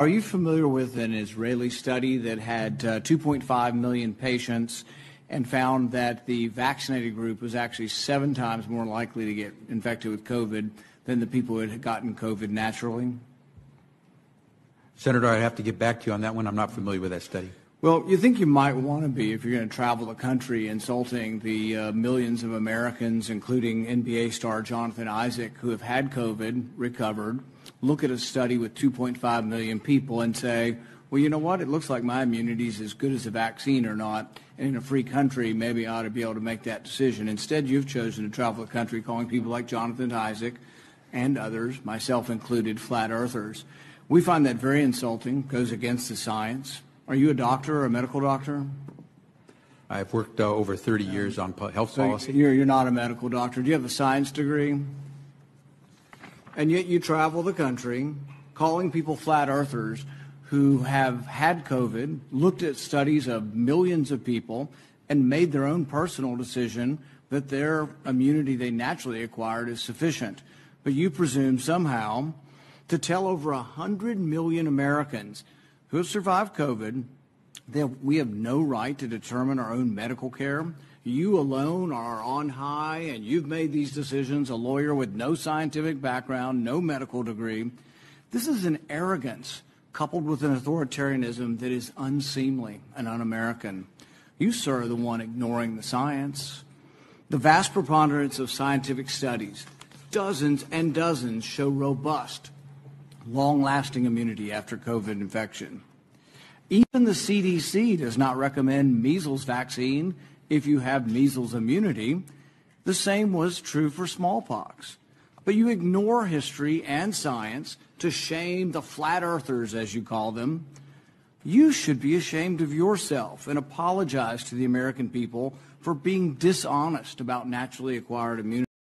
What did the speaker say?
Are you familiar with an Israeli study that had 2.5 million patients and found that the vaccinated group was actually 7 times more likely to get infected with COVID than the people who had gotten COVID naturally? Senator, I have to get back to you on that one. I'm not familiar with that study. Well, you think you might want to be if you're going to travel the country insulting the millions of Americans, including NBA star Jonathan Isaac, who have had COVID, recovered, look at a study with 2.5 million people and say, well, you know what, it looks like my immunity is as good as a vaccine or not, and in a free country, maybe I ought to be able to make that decision. Instead, you've chosen to travel the country calling people like Jonathan Isaac and others, myself included, flat earthers. We find that very insulting, goes against the science. Are you a doctor or a medical doctor? I've worked over 30 years on health policy. You're not a medical doctor. Do you have a science degree? And yet you travel the country calling people flat earthers who have had COVID, looked at studies of millions of people, and made their own personal decision that their immunity they naturally acquired is sufficient. But you presume somehow to tell over 100 million Americans who have survived COVID that we have no right to determine our own medical care. You alone are on high, and you've made these decisions, a lawyer with no scientific background, no medical degree. This is an arrogance coupled with an authoritarianism that is unseemly and un-American. You, sir, are the one ignoring the science. The vast preponderance of scientific studies, dozens and dozens, show robust, long-lasting immunity after COVID infection. Even the CDC does not recommend measles vaccine if you have measles immunity. The same was true for smallpox. But you ignore history and science to shame the flat earthers, as you call them. You should be ashamed of yourself and apologize to the American people for being dishonest about naturally acquired immunity.